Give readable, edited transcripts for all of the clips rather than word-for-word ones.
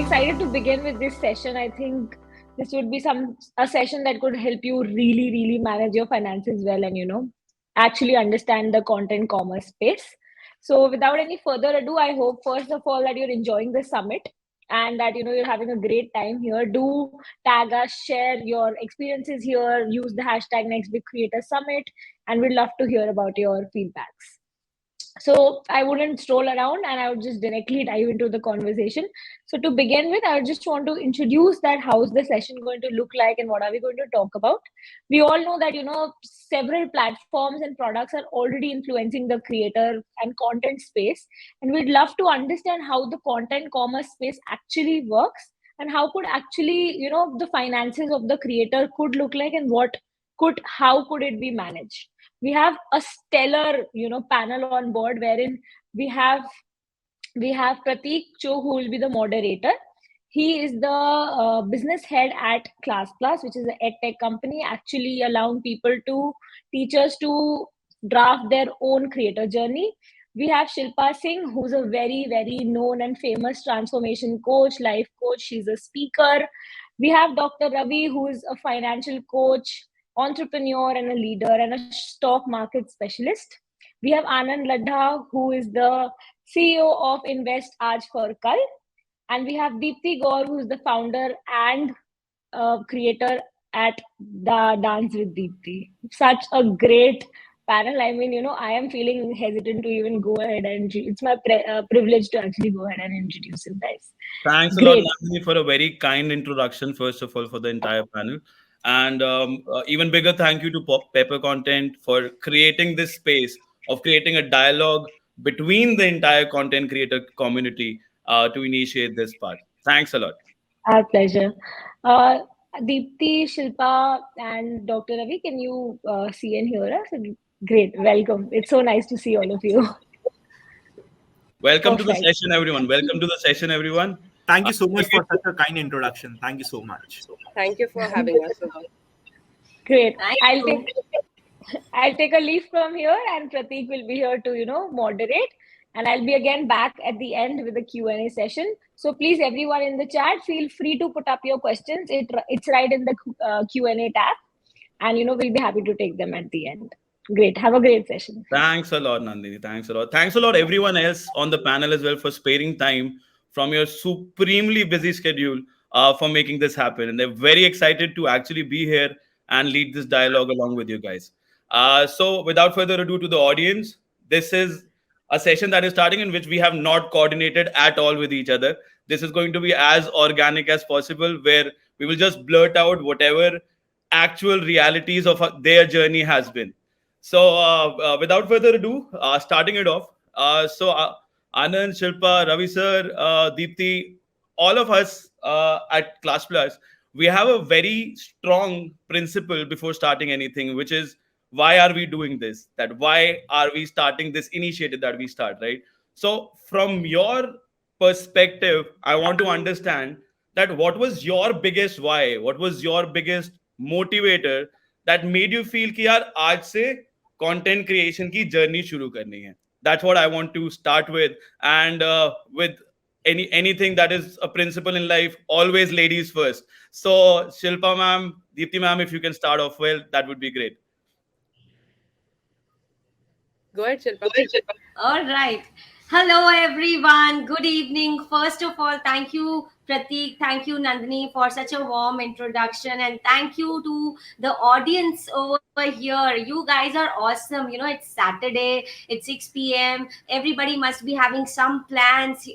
excited to begin with this session. I think this would be a session that could help you really manage your finances well and actually understand the content commerce space. So without any further ado, I hope first of all that you're enjoying the summit and that you're having a great time here. Do tag us, share your experiences here, use the hashtag next big creator summit, and we'd love to hear about your feedbacks. So I wouldn't stroll around and I would just directly dive into the conversation. So to begin with, I just want to introduce that how's the session going to look like and what are we going to talk about. We all know that several platforms and products are already influencing the creator and content space, and we'd love to understand how the content commerce space actually works and how could actually the finances of the creator could look like and how could it be managed. We have a stellar panel on board wherein we have Prateek, Chugh, who will be the moderator. He is the business head at Classplus, which is an edtech company, actually allowing teachers to draft their own creator journey. We have Shilpa Singh, who's a very known and famous transformation coach, life coach. She's a speaker. We have Dr. Ravi, who is a financial coach, entrepreneur and a leader and a stock market specialist. We have Anand Ladha, who is the CEO of Invest Aaj for Kal. And we have Deepti Gaur, who is the founder and creator at the Dance with Deepti. Such a great panel. I mean, I am feeling hesitant to even go ahead and it's my privilege to actually go ahead and introduce you guys. Thanks a lot, Nandini, for a very kind introduction, first of all, for the entire panel. And even bigger thank you to Pepper Content for creating this space of creating a dialogue between the entire content creator community to initiate this part. Thanks a lot. Our pleasure. Deepti, Shilpa, and Dr. Ravi, can you see and hear us? Great, welcome. It's so nice to see all of you. Welcome to the session, everyone. Welcome to the session, everyone. Thank you so much for such a kind introduction. Thank you so much. Thank you for having us. Great. I'll take a leaf from here, and Prateek will be here to moderate. And I'll be again back at the end with the Q&A session. So please, everyone in the chat, feel free to put up your questions. It's right in the Q&A tab, and we'll be happy to take them at the end. Great. Have a great session. Thanks a lot, Nandini. Thanks a lot. Thanks a lot, everyone else on the panel as well, for sparing time from your supremely busy schedule for making this happen. And they're very excited to actually be here and lead this dialogue along with you guys. So without further ado to the audience, this is a session that is starting in which we have not coordinated at all with each other. This is going to be as organic as possible, where we will just blurt out whatever actual realities of their journey has been. So without further ado, starting it off. Anand, Shilpa, Ravi sir, Deepti, all of us at Classplus, we have a very strong principle before starting anything, which is why are we doing this? That why are we starting this initiative that we start, right? So from your perspective, I want to understand that what was your biggest why? What was your biggest motivator that made you feel कि यार आज से content creation की journey शुरू करनी है? That's what I want to start with. And with anything that is a principle in life, always ladies first. So Shilpa ma'am, Deepti ma'am, if you can start off well, that would be great. Go ahead, Shilpa. All right. Hello, everyone. Good evening. First of all, thank you, Prateek. Thank you, Nandini, for such a warm introduction. And thank you to the audience over here. You guys are awesome. It's Saturday. It's 6 p.m. Everybody must be having some plans,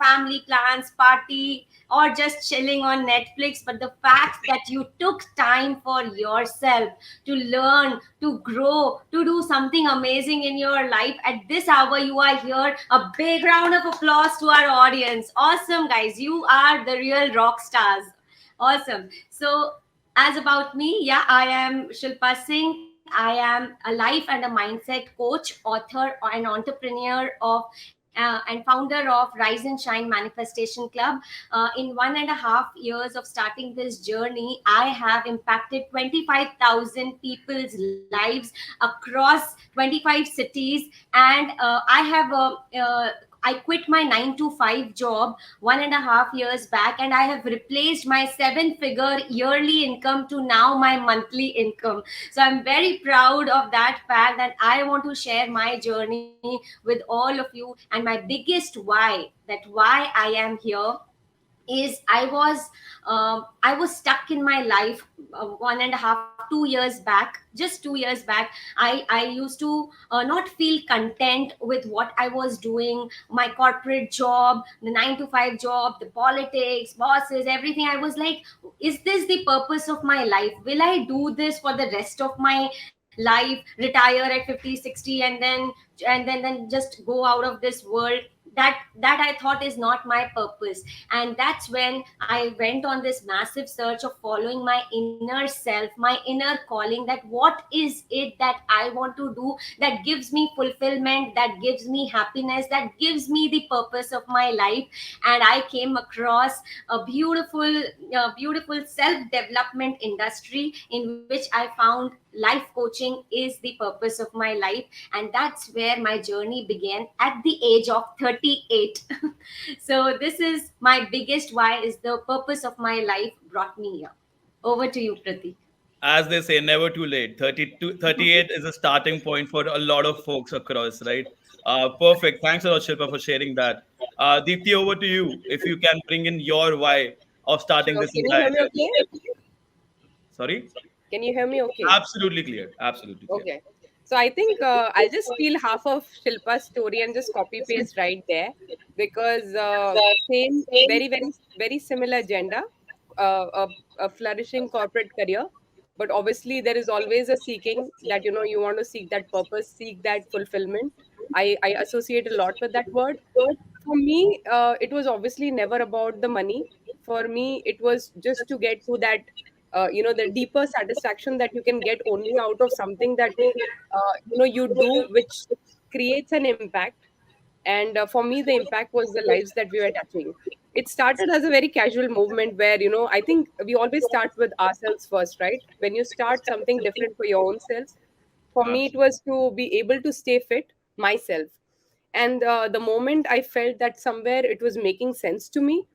family plans, party, or just chilling on Netflix. But the fact that you took time for yourself to learn, to grow, to do something amazing in your life at this hour, you are here. A big round of applause to our audience. Awesome, guys. You are the real rock stars. Awesome. So as about me, I am Shilpa Singh. I am a life and a mindset coach, author, and entrepreneur and founder of Rise and Shine Manifestation Club. In 1.5 years of starting this journey, I have impacted 25,000 people's lives across 25 cities, and I I quit my 9 to 5 job 1.5 years back, and I have replaced my 7 figure yearly income to now my monthly income. So I'm very proud of that fact, that I want to share my journey with all of you. And my biggest why, that why I am here, is I was stuck in my life 1.5 2 years back. Just 2 years back, I used to not feel content with what I was doing, my corporate job, the 9 to 5 job, the politics, bosses, everything. I was like, is this the purpose of my life? Will I do this for the rest of my life, retire at 50, 60, and then just go out of this world? That I thought is not my purpose. And that's when I went on this massive search of following my inner self, my inner calling, that what is it that I want to do, that gives me fulfillment, that gives me happiness, that gives me the purpose of my life. And I came across a beautiful self development industry, in which I found life coaching is the purpose of my life. And that's where my journey began at the age of 38. So this is my biggest why, is the purpose of my life brought me here. Over to you, Prateek. As they say, never too late. 32, 38 is a starting point for a lot of folks across, right? Perfect. Thanks a lot, Shilpa, for sharing that. Deepti, over to you. If you can bring in your why of starting Sure. this Can you entire hear me journey. okay? Sorry? Can you hear me okay? Absolutely clear. Absolutely clear. Okay. So I think I'll just steal half of Shilpa's story and just copy paste right there, because same, very, very, very similar agenda, a flourishing corporate career. But obviously, there is always a seeking that, you want to seek that purpose, seek that fulfillment. I associate a lot with that word. For me, it was obviously never about the money. For me, it was just to get to that, the deeper satisfaction that you can get only out of something that, you do, which creates an impact. And for me, the impact was the lives that we were touching. It started as a very casual movement where, I think we always start with ourselves first, right? When you start something different for your own selves, for me, it Absolutely. was to be able to stay fit myself. And the moment I felt that somewhere it was making sense to me,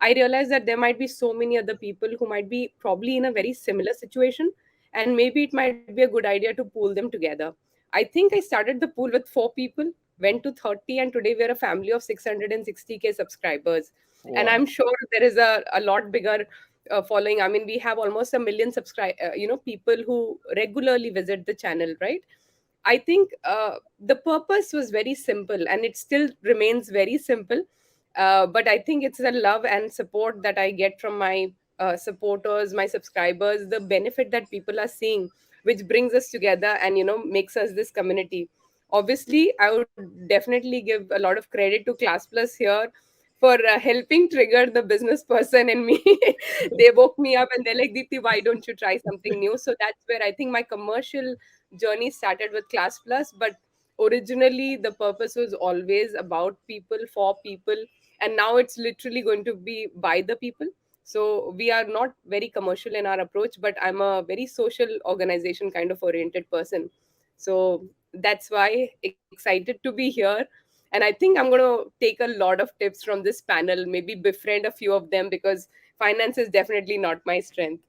I realized that there might be so many other people who might be probably in a very similar situation. And maybe it might be a good idea to pool them together. I think I started the pool with 4 people, went to 30, and today we're a family of 660K subscribers. And Wow. I'm sure there is a lot bigger following. I mean, we have almost a million people who regularly visit the channel, right? I think the purpose was very simple, and it still remains very simple. But I think it's the love and support that I get from my supporters, my subscribers, the benefit that people are seeing, which brings us together and, makes us this community. Obviously, I would definitely give a lot of credit to Classplus here for helping trigger the business person in me. They woke me up and they're like, Deepti, why don't you try something new? So that's where I think my commercial journey started with Classplus. But originally, the purpose was always about people, for people, and now it's literally going to be by the people. So we are not very commercial in our approach, but I'm a very social organization kind of oriented person. So that's why excited to be here. And I think I'm going to take a lot of tips from this panel, maybe befriend a few of them, because finance is definitely not my strength.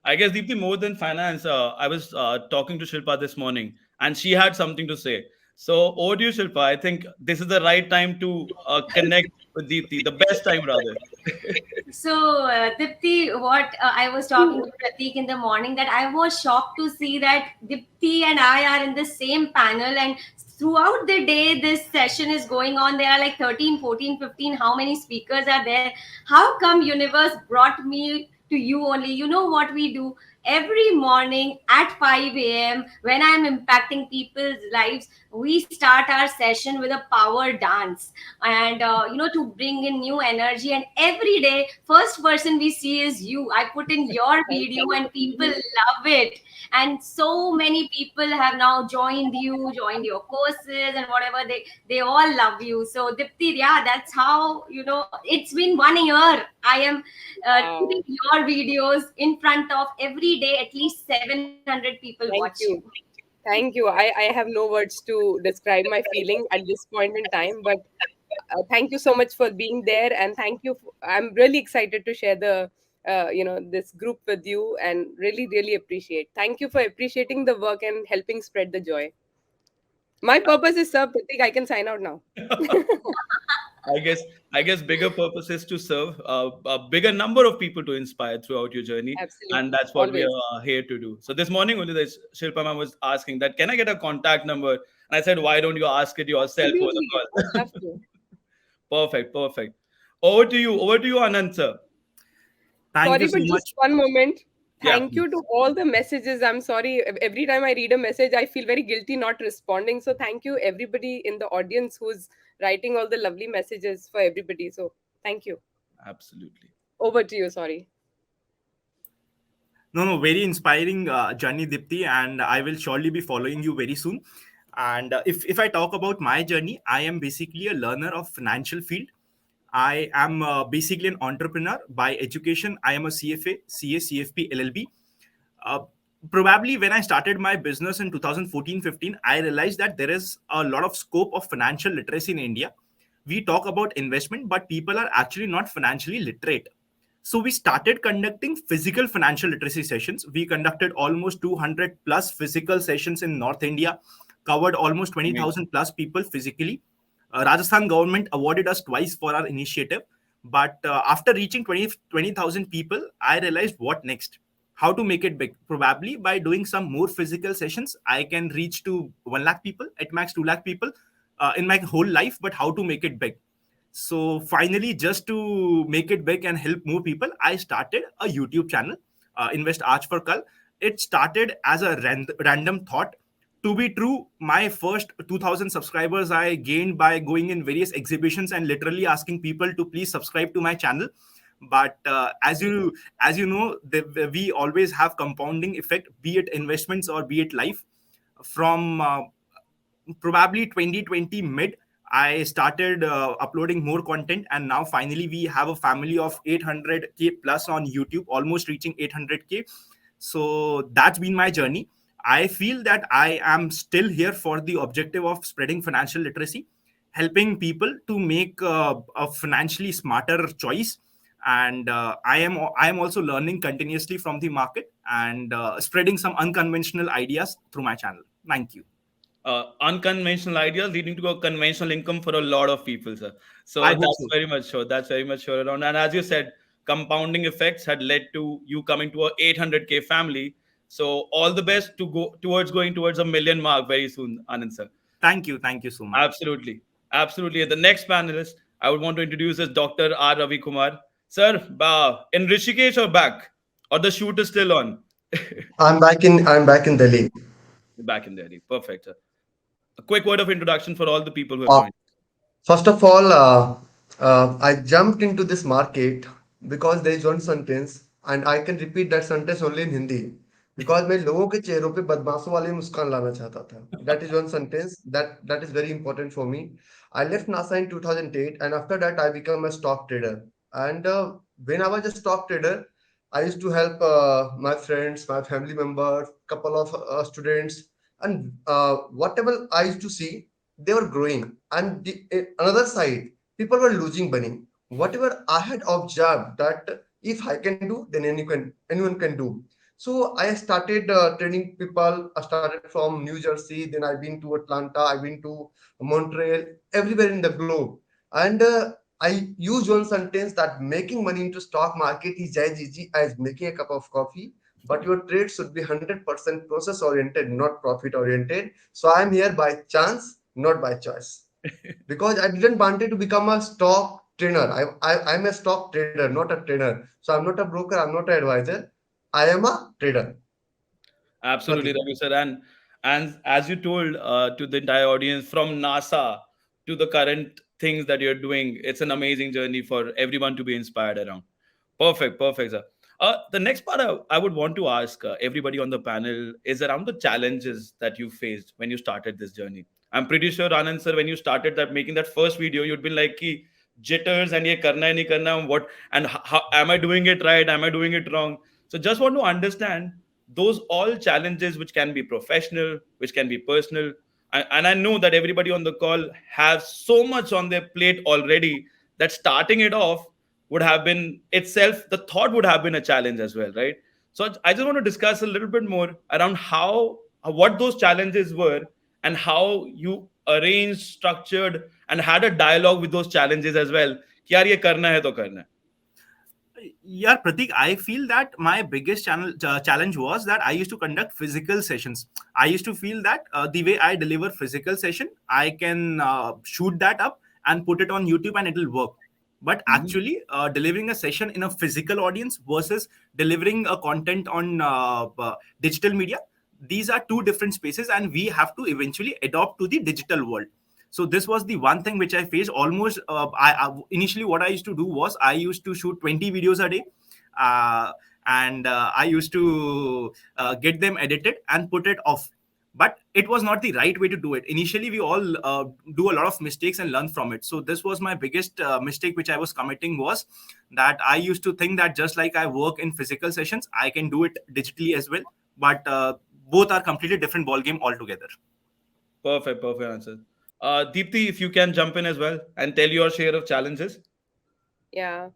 I guess Deepti, more than finance, I was talking to Shilpa this morning, and she had something to say. So over to you, Shilpa. I think this is the right time to connect with Deepti, the best time rather. So, Dipti, what I was talking to Prateek in the morning, that I was shocked to see that Dipti and I are in the same panel, and throughout the day this session is going on. There are like 13, 14, 15. How many speakers are there? How come universe brought me to you only? You know what we do? Every morning at 5 a.m., when I'm impacting people's lives, we start our session with a power dance, and to bring in new energy. And every day, first person we see is you. I put in your Thank video you. and people love it. And so many people have now joined your courses and whatever. They all love you. So Dipti, yeah, that's how, it's been 1 year. I am putting Wow. your videos in front of every day. At least 700 people watch Thank you. you. Thank you. I have no words to describe my feeling at this point in time, but Thank you so much for being there, and thank you. I'm really excited to share the this group with you, and really really appreciate. Thank you for appreciating the work and helping spread the joy. My purpose is served. Prateek, I can sign out now. I guess I guess bigger purpose is to serve a bigger number of people to inspire throughout your journey, and Absolutely, that's what we always. are here to do. So this morning only, this Shilpa ma'am was asking that can I get a contact number, and I said why don't you ask it yourself over the Absolutely, I'd call? love to. Perfect, perfect. Over to you, Anand sir. Thank you Sorry, so but just much. one moment. Yeah, Thank you please. to all the messages. I'm sorry. Every time I read a message, I feel very guilty not responding. So thank you, everybody in the audience who's writing all the lovely messages for everybody. So thank you. Absolutely. Over to you. Sorry. No, no, very inspiring journey, Dipti, and I will surely be following you very soon. And if I talk about my journey, I am basically a learner of financial field. I am basically an entrepreneur by education. I am a CFA, CA, CFP, LLB. Uh, Probably when I started my business in 2014-15, I realized that there is a lot of scope of financial literacy in India. We talk about investment, but people are actually not financially literate. So we started conducting physical financial literacy sessions. We conducted almost 200 plus physical sessions in North India, covered almost Amazing. 20,000 plus people physically. Rajasthan government awarded us twice for our initiative. But after reaching 20,000 people, I realized what next? How to make it big? Probably by doing some more physical sessions, I can reach to 1 lakh people, at max 2 lakh people in my whole life. But how to make it big? So finally, just to make it big and help more people, I started a YouTube channel, Invest Arch for Kal. It started as a random thought. To be true, my first 2,000 subscribers I gained by going in various exhibitions and literally asking people to please subscribe to my channel. But as you know, we always have compounding effect, be it investments or be it life. From probably 2020 mid, I started uploading more content, and now finally we have a family of 800k plus on YouTube, almost reaching 800k. So that's been my journey. I feel that I am still here for the objective of spreading financial literacy, helping people to make a financially smarter choice. And I am also learning continuously from the market and spreading some unconventional ideas through my channel. Thank you. Unconventional ideas leading to a conventional income for a lot of people, sir. So I hope that's so. very much sure. That's very much sure around. And as you said, compounding effects had led to you coming to a 800k family. So all the best to go towards going towards a million mark very soon, Anand sir. Thank you. Thank you so much. Absolutely, absolutely. And the next panelist I would want to introduce is Dr. R. Ravi Kumar. Sir, in Rishikesh or back, or the shoot is still on? I'm back in Delhi. Back in Delhi. Perfect, sir. A quick word of introduction for all the people who have Uh, joined. First of all, I jumped into this market because there is one sentence, and I can repeat that sentence only in Hindi. Because मैं लोगों के चेहरों पे बदमाशों वाली मुस्कान लाना चाहता था. That is one sentence that is very important for me. I left NASA in 2008, and after that I became a stock trader. And when I was a stock trader, I used to help my friends, my family members, couple of students, and whatever I used to see, they were growing. And another side, people were losing money. Whatever I had observed that if I can do, then anyone can do. So I started training people. I started from New Jersey, then I've been to Atlanta, I've been to Montreal, everywhere in the globe. And I use one sentence that making money into stock market is as easy as making a cup of coffee, but your trade should be 100% process oriented, not profit oriented. So I'm here by chance, not by choice, because I didn't wanted to become a stock trainer. I'm a stock trader, not a trainer. So I'm not a broker, I'm not an advisor. I am a trader. Absolutely, Pratik. Ravi sir. And as you told to the entire audience, from NASA to the current things that you're doing, it's an amazing journey for everyone to be inspired around. Perfect, perfect, sir. The next part I would want to ask everybody on the panel is around the challenges that you faced when you started this journey. I'm pretty sure, Anand sir, when you started that making that first video, you'd been like, "Ki jitters and ye karna hai, nahi karna, what and how am I doing it right? Am I doing it wrong?" So just want to understand those all challenges which can be professional, which can be personal. and I know that everybody on the call has so much on their plate already that starting it off would have been itself, the thought would have been a challenge as well, right? So I just want to discuss a little bit more around how what those challenges were and how you arranged, structured, and had a dialogue with those challenges as well. कि यार ये करना है तो करना है. Yeah, Pratik, I feel that my biggest challenge was that I used to conduct physical sessions. I used to feel that the way I deliver physical session, I can shoot that up and put it on YouTube and it'll work. But actually, delivering a session in a physical audience versus delivering a content on digital media, these are two different spaces, and we have to eventually adopt to the digital world. So this was the one thing which I faced almost. Initially what I used to do was I used to shoot 20 videos a day, uh, and I used to get them edited and put it off. But it was not the right way to do it. Initially we all do a lot of mistakes and learn from it. So this was my biggest mistake which I was committing, was that I used to think that just like I work in physical sessions, I can do it digitally as well. But both are completely different ball game altogether. Perfect answer. Deepti, if you can jump in as well and tell your share of challenges. Yeah,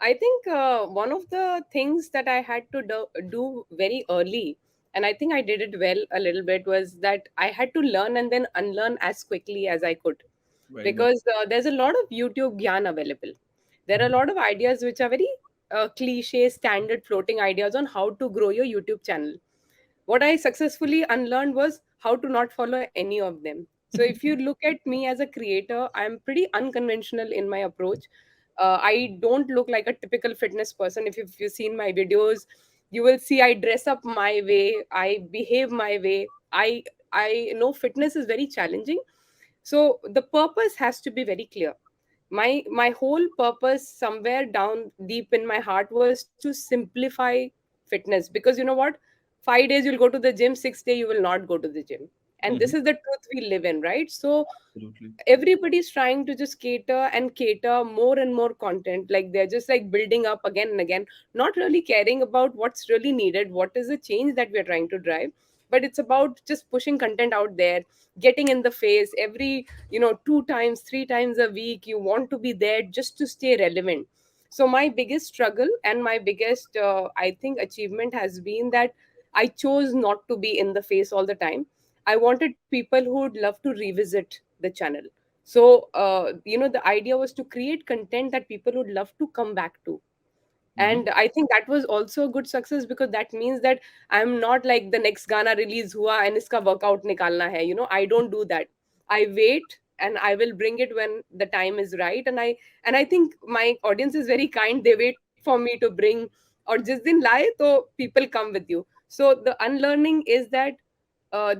I think one of the things that I had to do very early, and I think I did it well a little bit, was that I had to learn and then unlearn as quickly as I could. Very good. Because there's a lot of YouTube gyan available. There are a lot of ideas which are very cliche, standard floating ideas on how to grow your YouTube channel. What I successfully unlearned was how to not follow any of them. So if you look at me as a creator, I'm pretty unconventional in my approach. I don't look like a typical fitness person. If you've seen my videos, you will see I dress up my way, I behave my way. I know fitness is very challenging, so the purpose has to be very clear. My whole purpose somewhere down deep in my heart was to simplify fitness, because you know what, 5 days you'll go to the gym, 6th day you will not go to the gym, and this Mhm. is the truth we live in, right? So Absolutely. everybody's trying to just cater more and more content, like they're just like building up again and again, not really caring about what's really needed, what is the change that we're trying to drive. But it's about just pushing content out there, getting in the face every 2 times 3 times a week. You want to be there just to stay relevant. So my biggest struggle and my biggest I think achievement has been that I chose not to be in the face all the time. I wanted people who would love to revisit the channel. So, the idea was to create content that people would love to come back to. Mhm. And I think that was also a good success, because that means that I'm not like the next Gana release hua and iska workout nikalna hai. I don't do that. I wait and I will bring it when the time is right. And I think my audience is very kind. They wait for me to bring, or just din lie to people come with you. So the unlearning is that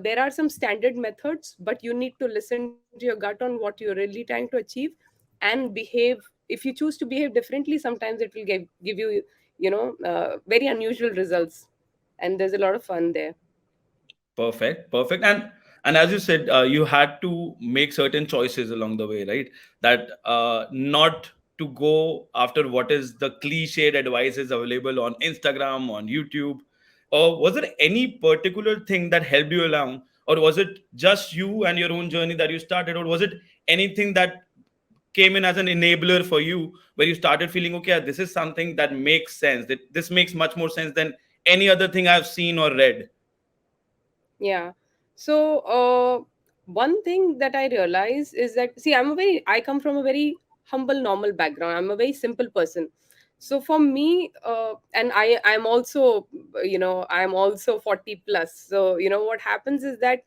there are some standard methods, but you need to listen to your gut on what you're really trying to achieve and behave. If you choose to behave differently, sometimes it will give you, very unusual results. And there's a lot of fun there. Perfect. And as you said, you had to make certain choices along the way, right? That not to go after what is the cliched advices available on Instagram, on YouTube. Or was there any particular thing that helped you along, or was it just you and your own journey that you started, or was it anything that came in as an enabler for you, where you started feeling, okay, this is something that makes sense, that this makes much more sense than any other thing I've seen or read? Yeah. So one thing that I realize is that, see, I come from a very humble, normal background. I'm a very simple person. So for me, and I'm also, I'm also 40 plus. So what happens is that,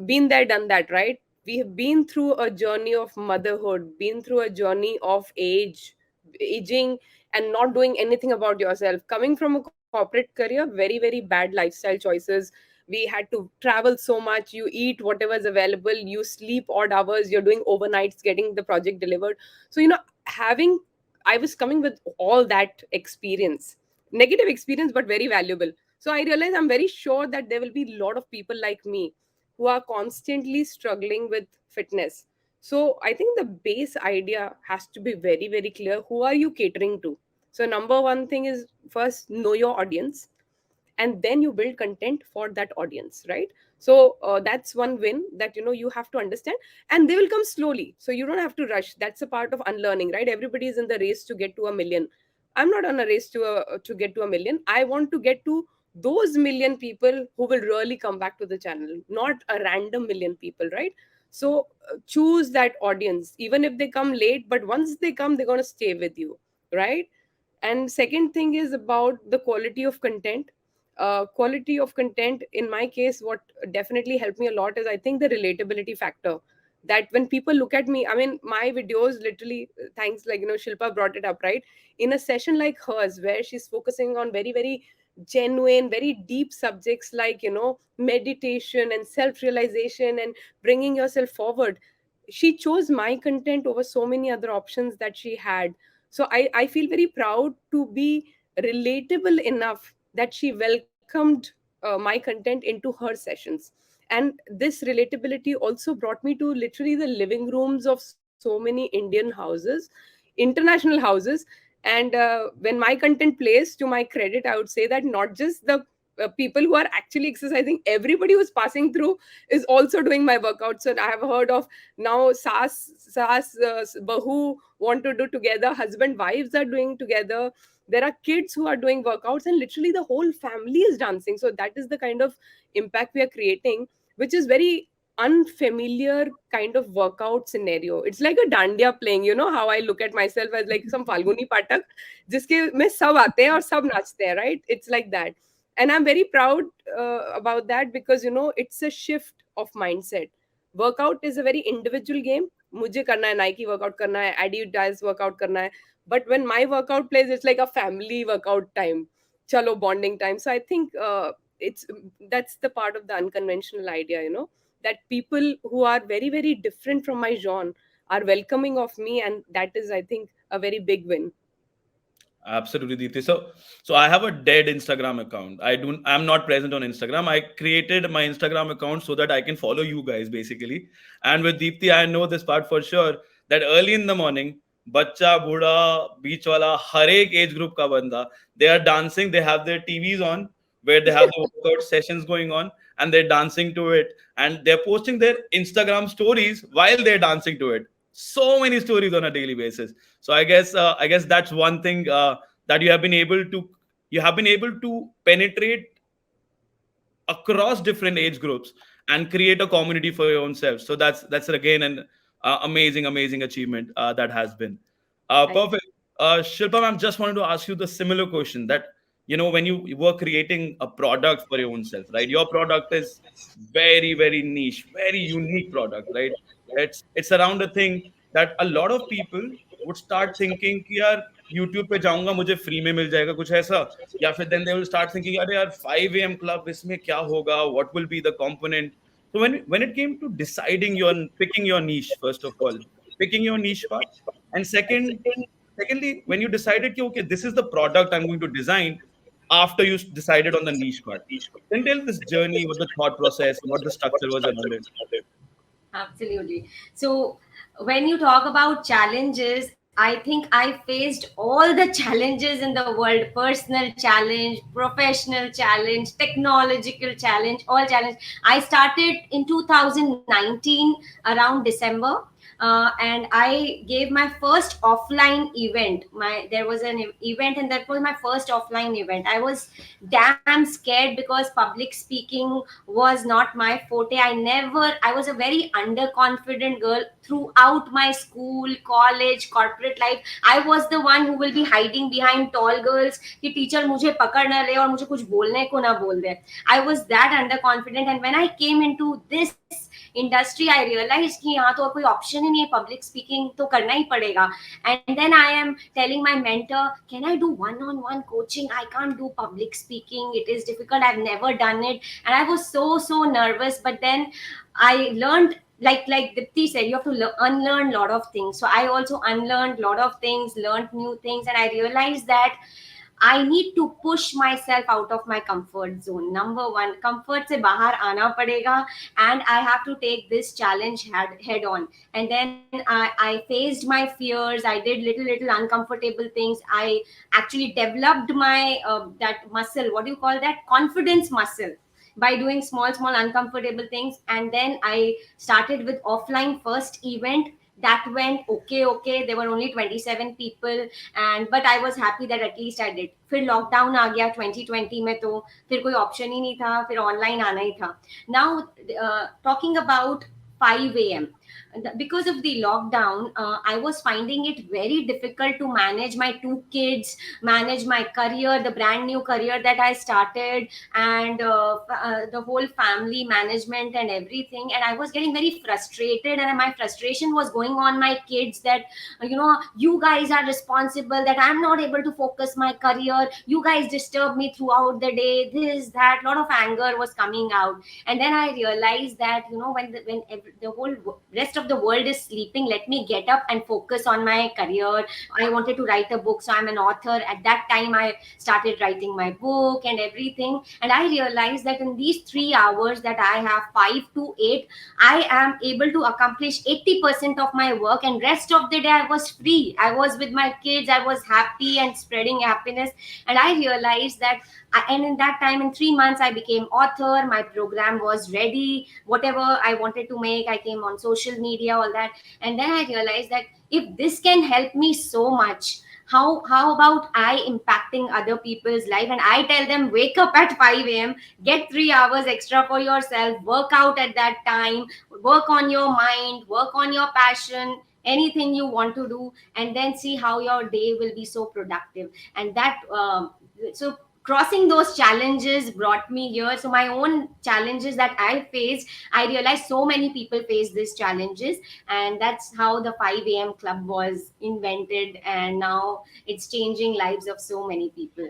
been there, done that, right? We have been through a journey of motherhood, been through a journey of aging, and not doing anything about yourself. Coming from a corporate career, very, very bad lifestyle choices. We had to travel so much. You eat whatever's available, you sleep odd hours, you're doing overnights getting the project delivered. So, having, I was coming with all that experience, negative experience, but very valuable. So I realized I'm very sure that there will be a lot of people like me who are constantly struggling with fitness. So I think the base idea has to be very, very clear. Who are you catering to? So number one thing is, first, know your audience. and then you build content for that audience, right? So that's one win, that you have to understand, and they will come slowly, so you don't have to rush. That's a part of unlearning, right? Everybody is in the race to get to a million. I'm not on a race to get to a million. I want to get to those million people who will really come back to the channel, not a random million people, right? So choose that audience, even if they come late, but once they come, they're going to stay with you, right? And second thing is about the quality of content. Quality of content, in my case, what definitely helped me a lot is, I think, the relatability factor. That when people look at me, I mean, my videos literally, thanks, like, Shilpa brought it up, right? In a session like hers, where she's focusing on very, very genuine, very deep subjects like, meditation and self realization and bringing yourself forward, she chose my content over so many other options that she had. So I feel very proud to be relatable enough that she welcomed my content into her sessions. And this relatability also brought me to literally the living rooms of so many Indian houses, international houses. And when my content plays, to my credit, I would say that not just the people who are actually exercising, everybody who's passing through is also doing my workouts. And I have heard of now sas bahu want to do together, husband wives are doing together, there are kids who are doing workouts, and literally the whole family is dancing. So that is the kind of impact we are creating, which is very unfamiliar kind of workout scenario. It's like a dandiya playing, how I look at myself, as like some Falguni Patak जिसके में सब आते हैं और सब नाचते हैं, right? It's like that. And I'm very proud about that, because it's a shift of mindset. Workout is a very individual game. मुझे करना है नाइकी वर्कआउट करना है, एडिडास वर्कआउट करना है, but when my workout plays, it's like a family workout time, chalo bonding time. So I think it's that's the part of the unconventional idea, that people who are very, very different from my genre are welcoming of me, and that is, I think, a very big win. Absolutely, Deepti. So I have a dead Instagram account. I'm not present on Instagram. I created my Instagram account so that I can follow you guys, basically. And with Deepti, I know this part for sure, that early in the morning, bachcha, booda, beach wala, har ek age group ka banda, they are dancing. They have their TVs on where they have the workout sessions going on, and they're dancing to it, and they're posting their Instagram stories while they're dancing to it. So many stories on a daily basis. So I guess that's one thing that you have been able to penetrate across different age groups and create a community for your own self. So that's again an amazing achievement that has been Thank perfect. Shilpa ma'am, just wanted to ask you the similar question, that when you were creating a product for your own self, right? Your product is very niche, very unique product, right? It's around a thing that a lot of people would start thinking कि यार YouTube पे जाऊंगा मुझे free में मिल जाएगा कुछ ऐसा, या फिर then they will start thinking अरे यार 5 a.m. club इसमें क्या होगा, what will be the component. So when it came to deciding your picking your niche, first of all, picking your niche part, and secondly, when you decided कि okay, this is the product I'm going to design, after you decided on the niche part, then tell this journey, what the thought process, what the structure was around it. Absolutely. So, when you talk about challenges, I think I faced all the challenges in the world: personal challenge, professional challenge, technological challenge, all challenge. I started in 2019 around December. And I gave my first offline event. There was an event, and that was my first offline event. I was damn scared because public speaking was not my forte. I was a very underconfident girl throughout my school, college, corporate life. I was the one who will be hiding behind tall girls कि teacher मुझे पकड़ ना ले और मुझे कुछ बोलने को ना बोल दे. I was that underconfident, and when I came into this industry, I realized कि यहाँ तो कोई option ही नहीं है, public speaking तो करना ही पड़ेगा. And then I am telling my mentor, can I do one-on-one coaching? I can't do public speaking. It is difficult. I've never done it. And I was so nervous. But then I learned, like Deepti said, you have to unlearn a lot of things. So I also unlearned a lot of things, learned new things. And I realized that I need to push myself out of my comfort zone. Number one, comfort se bahar aana padega, and I have to take this challenge head on. And then I faced my fears. I did little uncomfortable things. I actually developed my that muscle. What do you call that? Confidence muscle, by doing small uncomfortable things. And then I started with offline first event. That went okay. There were only 27 people, and but I was happy that at least I did. फिर lockdown आ गया 2020 में, तो फिर कोई option ही नहीं था, फिर online आना ही था. Now talking about 5 a.m. Because of the lockdown, I was finding it very difficult to manage my two kids, manage my career, the brand new career that I started, and the whole family management and everything. And I was getting very frustrated, and my frustration was going on my kids, that you guys are responsible, that I'm not able to focus my career, you guys disturb me throughout the day, this that, lot of anger was coming out. And then I realized that the whole rest of the world is sleeping, let me get up and focus on my career. I wanted to write a book, so I'm an author. At that time I started writing my book and everything, and I realized that in these 3 hours that I have, 5 to 8, I am able to accomplish 80% of my work, and rest of the day I was free, I was with my kids, I was happy and spreading happiness. And I realized that and in that time, in 3 months, I became author, my program was ready, whatever I wanted to make, I came on social media, all that. And then I realized that if this can help me so much, how about I impacting other people's life? And I tell them, wake up at 5 a.m, get 3 hours extra for yourself, work out at that time, work on your mind, work on your passion, anything you want to do, and then see how your day will be so productive. And that so crossing those challenges brought me here. So my own challenges that I faced, I realized so many people face these challenges, and that's how the 5 a.m club was invented, and now it's changing lives of so many people.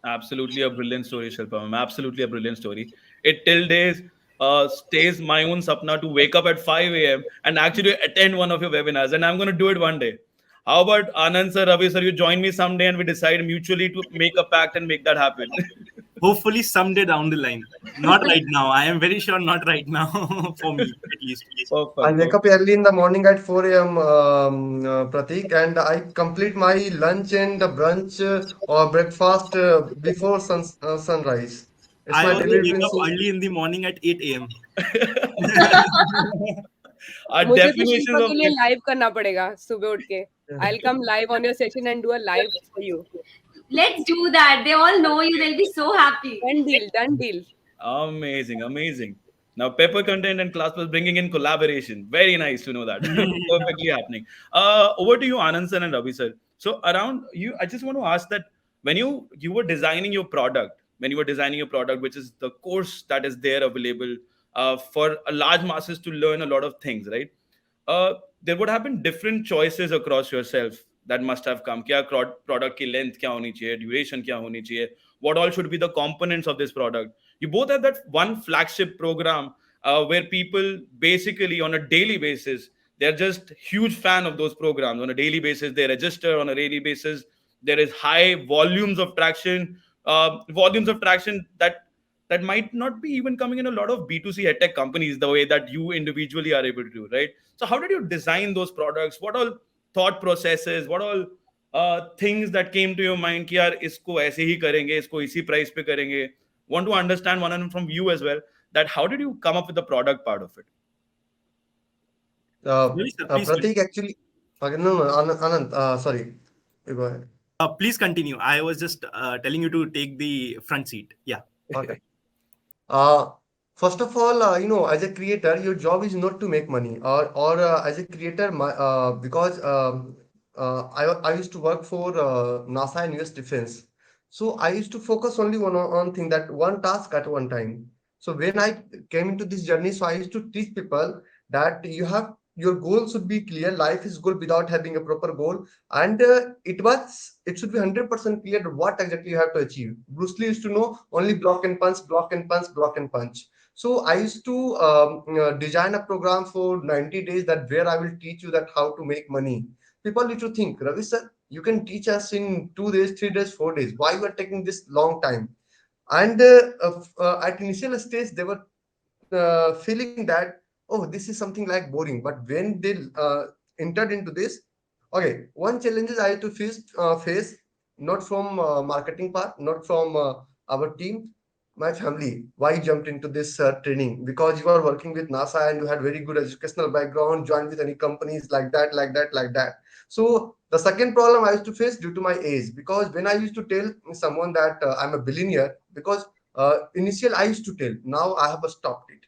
Absolutely a brilliant story, Shilpa ma'am. Absolutely a brilliant story. It till days stays my own sapna to wake up at 5 a.m. and actually attend one of your webinars. And I'm going to do it one day. How about Anand sir, Ravi sir, you join me someday and we decide mutually to make a pact and make that happen. Hopefully someday down the line. Not right now. I am very sure not right now. For me, at least. I Perfect. wake up early in the morning at 4 a.m. Prateek, and I complete my lunch and brunch or breakfast before sunrise. It's I my also daily wake routine. up So early in the morning at 8 a.m. Our मुझे तो definitions Shilpa of के लिए live करना पड़ेगा सुबह उठ के. I'll come live on your session and do a live for you. Let's do that. They all know you, they'll be so happy. Done deal, done deal. amazing, amazing. Now, Pepper Content and Classplus bringing in collaboration. Very nice to know that. Perfectly happening. Over to you, Anand sir and Ravi sir. So, around you, I just want to ask that when you were designing your product, which is the course that is there available for a large masses to learn a lot of things, right? There would have been different choices across yourself that must have come. क्या product की length क्या होनी चाहिए, duration क्या होनी चाहिए, what all should be the components of this product. You both have that one flagship program where people basically on a daily basis, they're just huge fan of those programs. On a daily basis, they register. On a daily basis, there is high volumes of traction that might not be even coming in a lot of B2C edtech companies the way that you individually are able to do, right? So how did you design those products? What all thought processes, what all things that came to your mind कि यार इसको ऐसे ही करेंगे, इसको इसी price पे करेंगे? Want to understand one and from you as well, that how did you come up with the product part of it? Really, sir, please Prateek actually. Okay, no, Anand, sorry. You go ahead. please continue. I was just telling you to take the front seat. Yeah. Okay. Uh, First of all, as a creator, your job is not to make money, or as a creator, because I used to work for NASA and US Defense, so I used to focus only on thing, that one task at one time. So when I came into this journey, so I used to teach people that your goal should be clear. Life is good without having a proper goal, and it should be 100% clear what exactly you have to achieve. Bruce Lee used to know only block and punch, block and punch, block and punch. So I used to design a program for 90 days, that where I will teach you that how to make money. People need to think, Ravi sir, You can teach us in 2 days, 3 days, 4 days. Why you are taking this long time? And at initial stage, they were feeling that, oh, this is something like boring. But when they entered into this, okay, one challenges I had to face not from marketing part, not from our team, my family. Why jumped into this training? Because you are working with NASA and you had very good educational background, joined with any companies like that, like that, like that. So the second problem I used to face due to my age, because when I used to tell someone that I'm a billionaire, because initial I used to tell, now I have stopped it.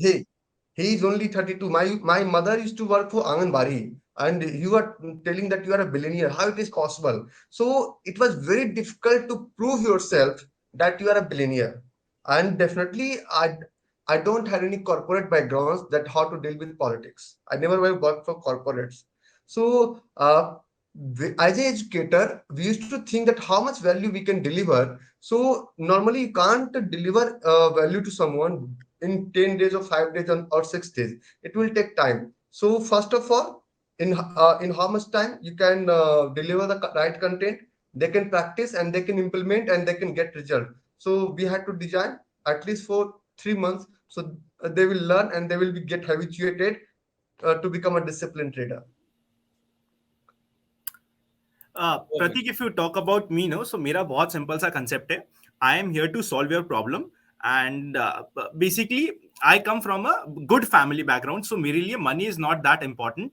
Hey, he is only 32. My mother used to work for Anganwadi, and you are telling that you are a billionaire. How it is possible? So it was very difficult to prove yourself that you are a billionaire. And definitely, I don't have any corporate backgrounds that how to deal with politics. I never worked for corporates. So as an educator, we used to think that how much value we can deliver. So normally you can't deliver value to someone in 10 days or 5 days or 6 days. It will take time. So first of all, in how much time you can deliver the right content, they can practice and they can implement and they can get result. So we had to design at least for 3 months, so they will learn and they will be get habituated to become a disciplined trader. Pratik, if you talk about me, no, so मेरा बहुत simple सा concept है. I am here to solve your problem, and basically I come from a good family background, so मेरे लिए money is not that important.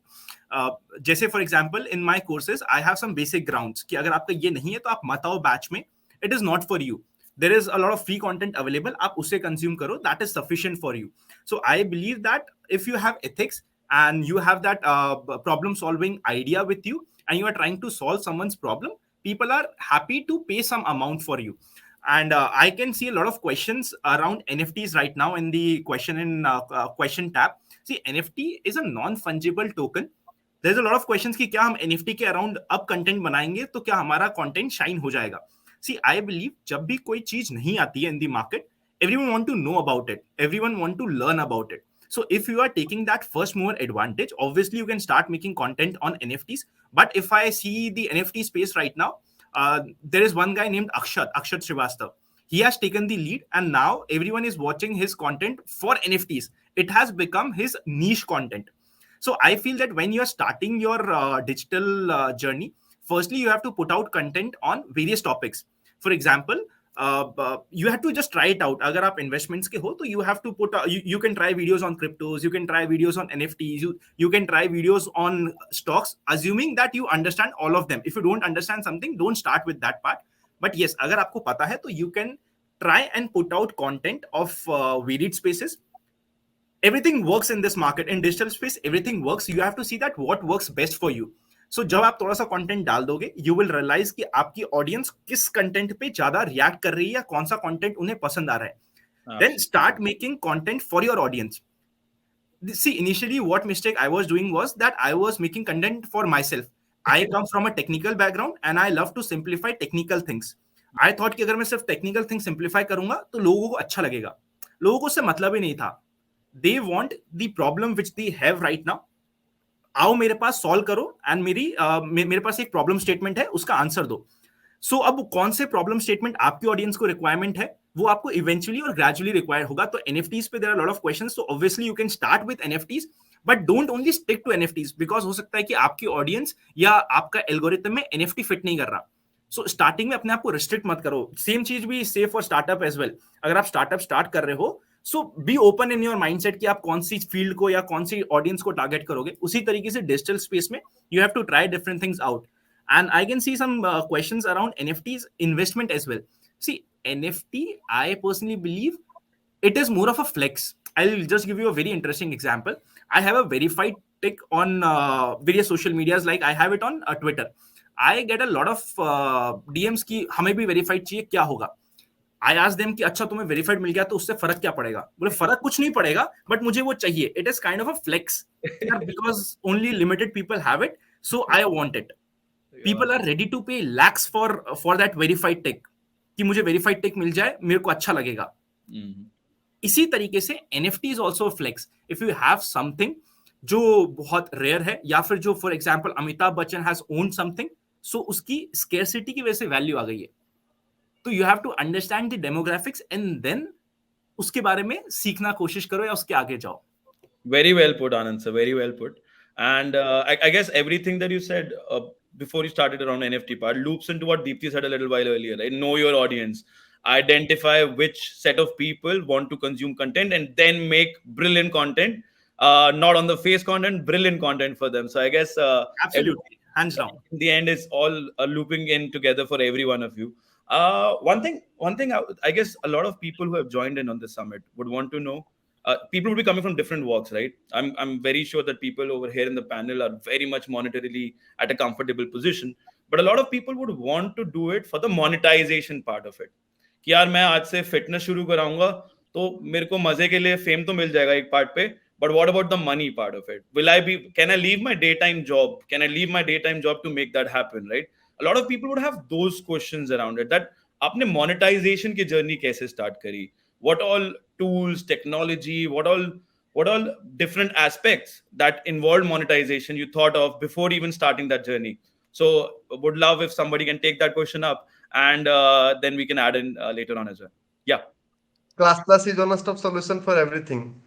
जैसे for example in my courses I have some basic grounds कि अगर आपका ये नहीं है तो आप मत आओ batch में. It is not for you. There is a lot of free content available. आप उसे consume करो. That is sufficient for you. So I believe that if you have ethics and you have that problem solving idea with you, and you are trying to solve someone's problem, people are happy to pay some amount for you. And I can see a lot of questions around NFTs right now in the question tab. See, NFT is a non-fungible token. There's a lot of questions कि क्या हम NFT के around अब content बनाएंगे तो क्या हमारा content shine हो जाएगा. See, I believe जब भी कोई चीज नहीं आती है in the market, everyone want to know about it. Everyone want to learn about it. So if you are taking that first mover advantage, obviously you can start making content on NFTs. But if I see the NFT space right now, there is one guy named Akshat Srivastav. He has taken the lead and now everyone is watching his content for NFTs. It has become his niche content. So I feel that when you are starting your digital journey, firstly, you have to put out content on various topics. For example, you have to just try it out. अगर आप investments के हो तो you have to put you can try videos on cryptos, you can try videos on NFTs, you can try videos on stocks, assuming that you understand all of them. If you don't understand something, don't start with that part. But yes, अगर आपको पता है तो you can try and put out content of varied spaces. Everything works in this market. In digital space, everything works. You have to see that what works best for you. सो जब आप थोड़ा सा content डाल दोगे, you will realise कि आपकी audience किस content पे ज्यादा रिएक्ट कर रही है या कौन सा कंटेंट उन्हें पसंद आ रहा है. Then start making content for your audience. See, initially what mistake I was doing was that I was making content for myself. I come from a technical background and I love to simplify technical things. I thought कि अगर मैं सिर्फ technical things simplify करूंगा तो लोगों को अच्छा लगेगा. लोगों को उससे मतलब ही नहीं था. They want the problem which they have right now. आओ मेरे पास सॉल्व करो एंड मेरे पास एक प्रॉब्लम स्टेटमेंट है, उसका आंसर दो. सो अब कौन से प्रॉब्लम स्टेटमेंट आपकी ऑडियंस को रिक्वायरमेंट है वो आपको इवेंचुअली और ग्रेजुअली रिक्वायर होगा. तो एनएफटीज पे there are lot of questions. तो obviously you can start with NFTs, but don't only stick to NFTs, because हो सकता है कि आपकी ऑडियंस या आपका एल्गोरिथम में एनएफटी फिट नहीं कर रहा. सो स्टार्टिंग में अपने आप को रिस्ट्रिक्ट मत करो. सेम चीज भी safe for startup as well. अगर आप स्टार्टअप स्टार्ट कर रहे हो, so be open in your mindset कि आप कौन सी फील्ड को या कौन सी ऑडियंस को टारगेट करोगे. उसी तरीके से डिजिटल स्पेस में you have to try different things out. And I can see some questions around NFTs investment as well. See, NFT, I personally believe it is more of a flex. I'll just give you a very interesting example. I have a verified tick on various social medias, like I have it on Twitter. I get a lot of DMs कि हमें भी verified चाहिए, क्या होगा. I ask them कि अच्छा तुम्हें verified मिल गया तो उससे फर्क क्या पड़ेगा. बोले फर्क कुछ नहीं पड़ेगा, but मुझे वो चाहिए. It is kind of a flex because only limited people have it, so I want it. People are ready to pay lakhs for that verified tick कि मुझे verified tick मिल जाए, मेरे को अच्छा लगेगा. इसी तरीके से NFT is also a flex. If you have something जो बहुत रेयर है, या फिर जो for example Amitabh Bachchan has owned something, so उसकी स्केर्सिटी की वजह से वैल्यू आ गई है. तो you have to understand the demographics and then उसके बारे में सीखना कोशिश करो या उसके आगे जाओ. Very well put, Anand, sir. Very well put. And I guess everything that you said before you started around NFT part loops into what Deepti said a little while earlier, right? Know your audience, identify which set of people want to consume content, and then make brilliant content. Not on the face content, brilliant content for them. So I guess Absolutely, hands down. in the end, it's all looping in together for every one of you. One thing, I guess a lot of people who have joined in on this summit would want to know. People will be coming from different walks, right? I'm very sure that people over here in the panel are very much monetarily at a comfortable position, but a lot of people would want to do it for the monetization part of it. कि यार मैं आज से fitness शुरू कराऊंगा तो मेरे को मजे के लिए फेम तो मिल जाएगा एक पार्ट पे, but what about the money part of it? Can I leave my daytime job? Can I leave my daytime job to make that happen, right? A lot of people would have those questions around it, that आपने monetization की journey कैसे start करी? What all tools, technology, what all different aspects that involved monetization you thought of before even starting that journey? So would love if somebody can take that question up, and then we can add in later on as well. Yeah. Classplus is one-stop solution for everything.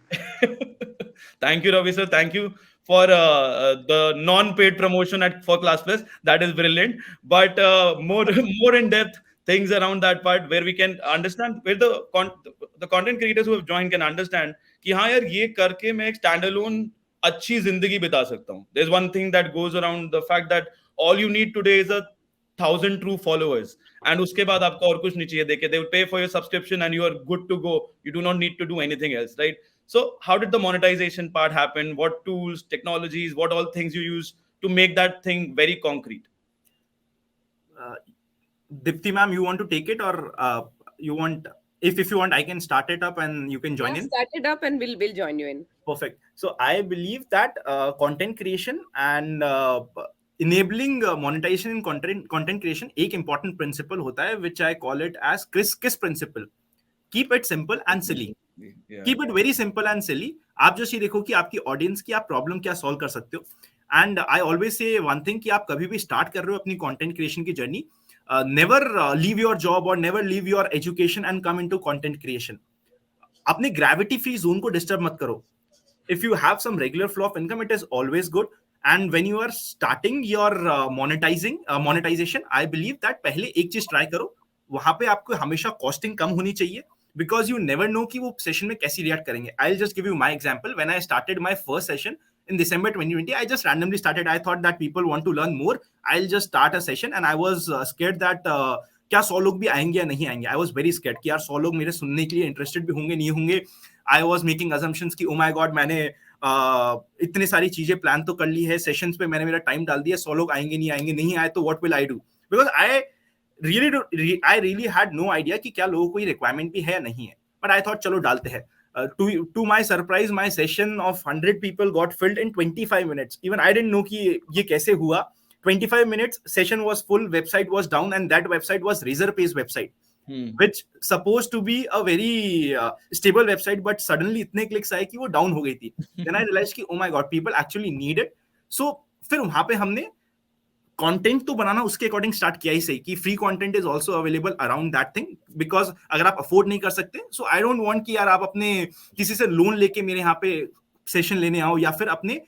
Thank you, Ravi sir. Thank you for the non-paid promotion for Classplus. That is brilliant. But more more in depth things around that part where we can understand, where the content creators who have joined can understand कि हाँ यार ये करके मैं एक standalone अच्छी जिंदगी बिता सकता हूँ. There's one thing that goes around the fact that all you need today is 1,000 true followers, and उसके बाद आपको और कुछ नहीं चाहिए. देखे, they will pay for your subscription and you are good to go. You do not need to do anything else, right? So how did the monetization part happen? What tools, technologies, what all things you use to make that thing very concrete? Dipti ma'am, you want to take it, or you want, if you want, I can start it up and you can join in. Start it up and we'll join you in. Perfect. So I believe that content creation and enabling monetization in content creation एक important principle होता है, which I call it as kiss principle. Keep it simple and silly. Yeah. Keep it very simple and silly. आप just ये देखो कि आपकी audience की आप problem क्या solve कर सकते हो. And I always say one thing कि आप कभी भी start कर रहे हो अपनी content creation की journey, never leave your job or never leave your education and come into content creation. अपने gravity free zone को disturb मत करो. If you have some regular flow of income, it is always good. And when you are starting your monetization, I believe that पहले एक चीज try करो, वहां पे आपको हमेशा costing कम होनी चाहिए, because you never know कि वो session में कैसी react करेंगे. I'll just give you my example. When I started my first session in December 2020, I just randomly started. I thought that people want to learn more. I'll just start a session, and I was scared that क्या 100 लोग भी आएंगे या नहीं आएंगे. I was very scared कि यार 100 लोग मेरे सुनने के लिए interested भी होंगे नहीं होंगे. I was making assumptions कि oh my god, मैंने इतनी सारी चीजें प्लान तो कर ली है, सेशंस पे मैंने मेरा टाइम डाल दिया, 100 लोग आएंगे नहीं आए तो what will I do? Because I really had no idea कि क्या लोगों को ये requirement भी है या नहीं है. But I thought चलो डालते हैं. To my surprise, my session of 100 people got filled in 25 minutes. Even I didn't know कि ये कैसे हुआ. 25 minutes, session was full, website was down, and that website was Razorpay's website. Which supposed to be a very stable website, but suddenly इतने clicks आए कि वो down हो गई थी. Then I realized कि oh my god, people actually need it. So फिर वहाँ पे हमने content तो बनाना उसके according start किया ही सही कि free content is also available around that thing, because अगर आप afford नहीं कर सकते, so I don't want कि यार आप अपने किसी से loan लेके मेरे यहाँ पे session लेने आओ, या फिर अपने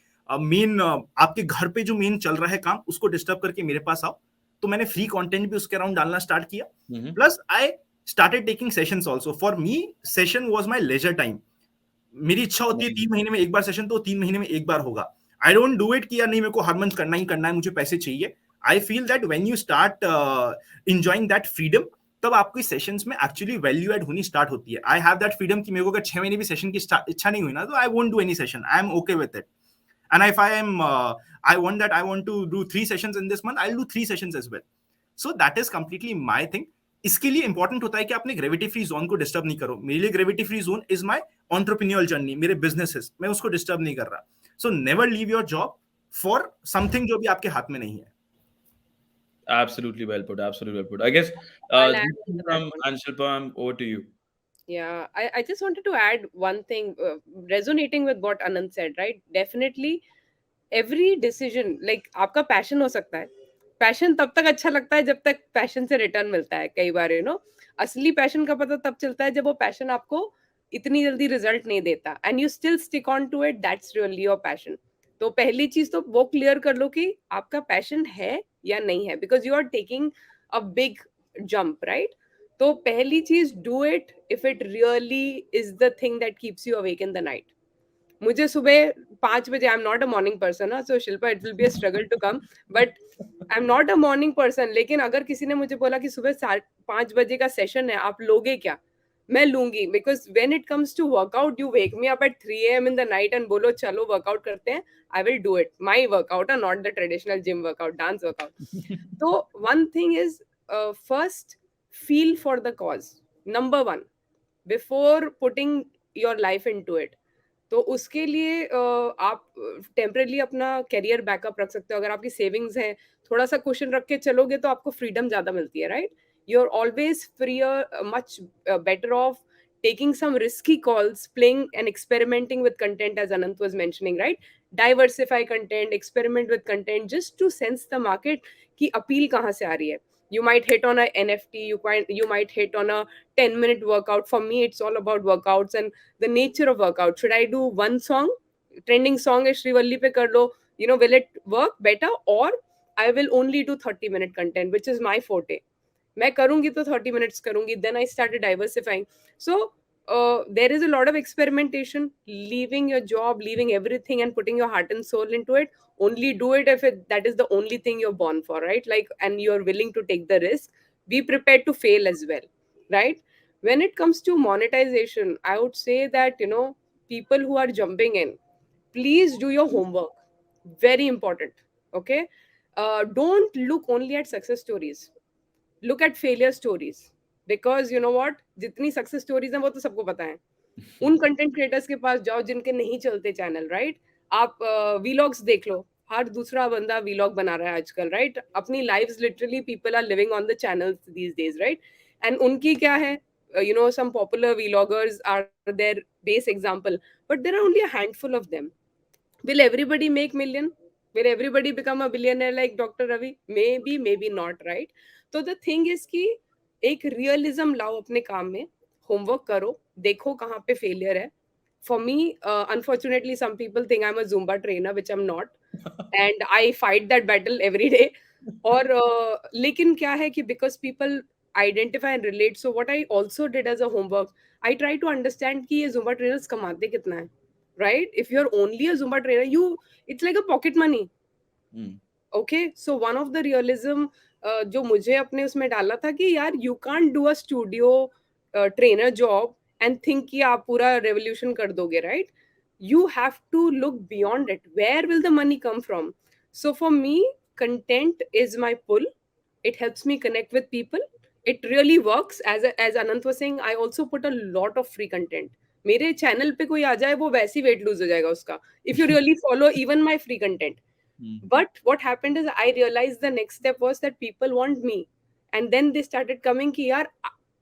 main आपके घर पे जो main चल रहा है काम उसको disturb करके मेरे पास आओ. तो मैंने फ्री कंटेंट भी उसके अराउंड डालना स्टार्ट किया. Plus I started taking sessions also. For me session was my leisure time. मेरी इच्छा होती है 3 महीने में एक बार सेशन, तो 3 महीने में एक बार होगा. आई डोंट डू इट कि यार नहीं मेरे को हर मंथ करना ही करना है, मुझे पैसे चाहिए. I feel that when you start enjoying that freedom, तब आपकी सेशंस में एक्चुअली वैल्यू ऐड होनी स्टार्ट होती है. आई हैव दैट फ्रीडम कि मेरे को अगर 6 महीने भी सेशन की इच्छा नहीं हुई ना, तो I won't do any session. I am okay with it. And if I want to do 3 sessions in this month, I'll do 3 sessions as well. So that is completely my thing. इसके लिए important होता है कि आपने gravity free zone को disturb नहीं करो. मेरे लिए gravity free zone is my entrepreneurial journey, मेरे businesses. मैं उसको disturb नहीं कर रहा. So never leave your job for something जो भी आपके हाथ में नहीं है. Absolutely well put. Absolutely well put. I guess and Shilpa, over to you. Yeah, I just wanted to add one thing, resonating with what Anand said, right? Definitely, every decision, like आपका passion हो सकता है, passion तब तक अच्छा लगता है जब तक पैशन से रिटर्न मिलता है, कई बार असली पैशन का पता तब चलता है जब वो पैशन आपको इतनी जल्दी रिजल्ट नहीं देता, and you still stick on to it, that's really your passion. तो पहली चीज तो वो क्लियर कर लो कि आपका पैशन है या नहीं है, because you are taking a big jump, right? तो पहली चीज, do it if it really is the thing that keeps you awake in the night. मुझे सुबह 5 बजे, I am not a morning person, so Shilpa it will be a struggle to come, but I am not a morning person. लेकिन अगर किसी ने मुझे बोला कि सुबह 5 बजे का सेशन है, आप लोगे क्या? मैं लूंगी, because when it comes to workout, you wake me up at 3 AM in the night and बोलो चलो वर्कआउट करते हैं, I will do it. My workout are not the traditional gym workout, dance workout. तो one thing is, first, feel for the cause, number one, before putting your life into it. तो उसके लिए आप temporarily अपना career backup रख सकते हो. अगर आपकी सेविंग्स है, थोड़ा सा क्वेश्चन रख के चलोगे तो आपको फ्रीडम ज्यादा मिलती है, right? You are always free, much better off taking some risky calls, playing and experimenting with content, as Anant was mentioning, right? Diversify content, experiment with content, just to sense the market ki appeal kahan se aa rahi hai. You might hit on a NFT, you might hit on a 10-minute workout. For me, it's all about workouts and the nature of workout. Should I do one song? Trending song is Shrivalli pe kar lo. Will it work better? Or I will only do 30-minute content, which is my forte. मैं करूंगी तो 30 minutes करूंगी. Then I started diversifying. So there is a lot of experimentation, leaving your job, leaving everything and putting your heart and soul into it. Only do it if that is the only thing you're born for, right? Like, and you're willing to take the risk. Be prepared to fail as well, right? When it comes to monetization, I would say that, people who are jumping in, please do your homework. Very important. Okay. Don't look only at success stories, look at failure stories. Because you know what, जितनी success stories हैं वो तो सबको पता है. उन content creators के पास जाओ जिनके नहीं चलते चैनल, राइट? आप वीलॉग्स देख लो, हर दूसरा बंदा वीलॉग बना रहा है आजकल, राइट? अपनी lives literally people are living on the channels these days, right? And उनकी क्या है, some popular vloggers are their base example, but there are only a handful of them. Will everybody make million? Will everybody become a billionaire like Dr. Ravi? Maybe, maybe not, right? So the thing is कि एक realism लाओ अपने काम में, homework करो, देखो कहाँ पे failure है. For me, unfortunately, some people think I'm a Zumba trainer, which I'm not, and I fight that battle every day. और लेकिन क्या है कि because people identify and relate, so what I also did as a homework, I try to understand कि ये Zumba trainers कमाते कितना है, right? If you're only a Zumba trainer, it's like a pocket money. Okay, so one of the realism जो मुझे अपने उसमें डाला था कि यार you can't do a studio trainer job and think कि आप पूरा revolution कर दोगे, right? You have to look beyond it. Where will the money come from? So for me, content is my pull. It helps me connect with people. It really works. As Anant was saying, I also put a lot of free content. मेरे channel पे कोई आ जाए वो वैसे ही weight lose हो जाएगा उसका, if you really follow even my free content. But what happened is I realized the next step was that people want me, and then they started coming कि यार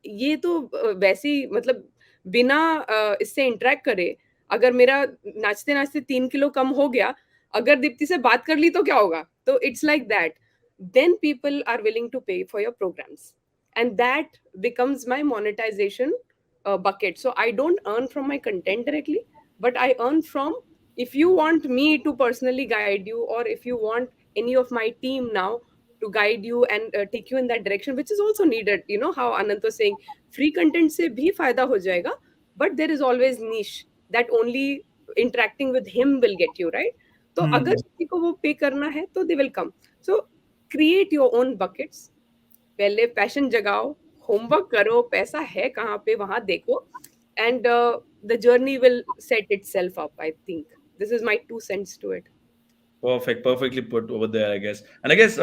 ये तो वैसे ही मतलब बिना इससे इंटरेक्ट करे, अगर मेरा नाचते नाचते 3 किलो कम हो गया, अगर दीप्ति से बात कर ली तो क्या होगा? तो it's like that. Then people are willing to pay for your programs, and that becomes my monetization bucket. So I don't earn from my content directly, but I earn from, if you want me to personally guide you, or if you want any of my team now to guide you and take you in that direction, which is also needed. How Anant was saying, free content se bhi fayda ho jayega, but there is always niche that only interacting with him will get you, right? तो अगर किसी को वो पे करना है तो they will come. So create your own buckets. पहले पैशन जगाओ, होमवर्क करो, पैसा है कहाँ पे वहां देखो, and the journey will set itself up. I think this is my 2 cents to it. Perfect, perfectly put over there, I guess. And I guess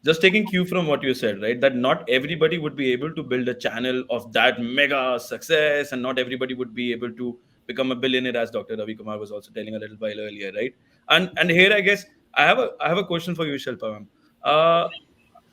just taking cue from what you said, right, that not everybody would be able to build a channel of that mega success, and not everybody would be able to become a billionaire, as Dr. Ravi Kumar was also telling a little while earlier, right? And here, I guess I have a question for you, Shilpa, ma'am.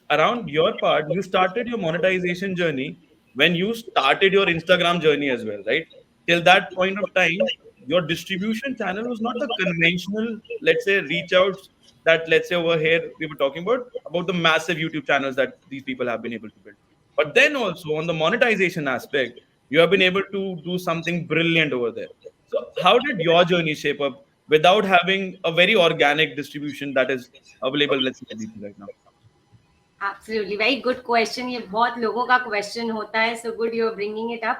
Around your part, you started your monetization journey when you started your Instagram journey as well, right? Till that point of time, your distribution channel was not the conventional, let's say, reach outs that, let's say, over here we were talking about the massive YouTube channels that these people have been able to build. But then also on the monetization aspect, you have been able to do something brilliant over there. So how did your journey shape up without having a very organic distribution that is available, let's say, at DP right now? Absolutely, very good question. ये बहुत लोगों का question होता है. So good you're bringing it up.